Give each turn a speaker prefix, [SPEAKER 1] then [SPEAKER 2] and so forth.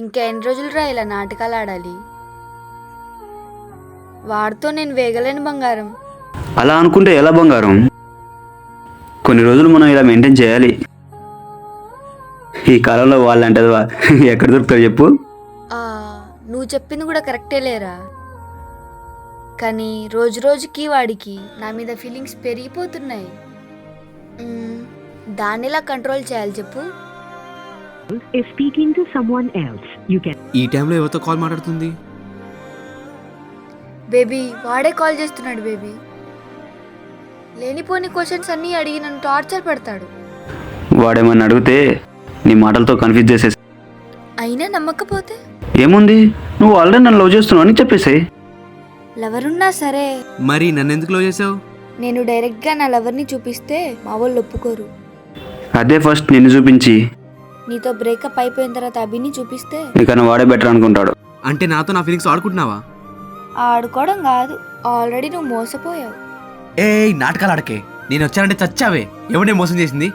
[SPEAKER 1] ఇంకా ఎన్ని రోజులు ఇలా నాటకాలు ఆడాలి? వాడితో నేను వేగలేను బంగారం.
[SPEAKER 2] అలా అనుకుంటే ఎలా బంగారం? కొన్ని రోజులు మనం ఇలా మెయింటైన్ చేయాలి. ఈ కాలంలో వాళ్ళంటే ఎక్కడ దొరుకుతారు చెప్పు?
[SPEAKER 1] నువ్వు చెప్పింది కూడా కరెక్టే లేరా, కానీ రోజు రోజుకి వాడికి నా మీద ఫీలింగ్స్ పెరిగిపోతున్నాయి. దాన్ని ఎలా కంట్రోల్ చేయాలి చెప్పు?
[SPEAKER 3] ఈ టైంలో ఎవరితో కాల్ మాట్లాడుతుంది?
[SPEAKER 1] బేబీ వాడే కాల్ చేస్తున్నాడు. బేబీ లేనిపోని క్వశ్చన్స్ అన్నీ అడిగి నన్ను టార్చర్ పెడతాడు.
[SPEAKER 2] వాడేమన్నా అడిగితే నీ మాటలతో కన్ఫ్యూజ్ చేసేసి,
[SPEAKER 1] అయినా నమ్మకపోతే
[SPEAKER 2] ఏముంది, నువ్వు ఆల్రెడీ నన్ను లవ్ చేస్తున్నావు అని చెప్పేసాయి.
[SPEAKER 1] లవరున్నా సరే,
[SPEAKER 3] మరి నన్ను ఎందుకు లవ్ చేసావు?
[SPEAKER 1] నేను డైరెక్ట్గా నా లవర్ని చూపిస్తే మా వాళ్ళు ఒప్పుకోరు.
[SPEAKER 2] అదే ఫస్ట్ నిన్ను చూపించి
[SPEAKER 1] నీతో బ్రేకప్ అయిపోయిన తర్వాత అభిని చూపిస్తే
[SPEAKER 2] నీకన్నా వాడే బెటర్ అనుకుంటాడు.
[SPEAKER 3] అంటే నాతో నా ఫీలింగ్స్ ఆడుకుంటున్నావా?
[SPEAKER 1] ఆడుకోవడం కాదు, ఆల్రెడీ నువ్వు మోసపోయావు.
[SPEAKER 3] ఏ నాటకాలు ఆడకే. నేను వచ్చానంటే చచ్చావే. ఎవడే మోసం చేసింది?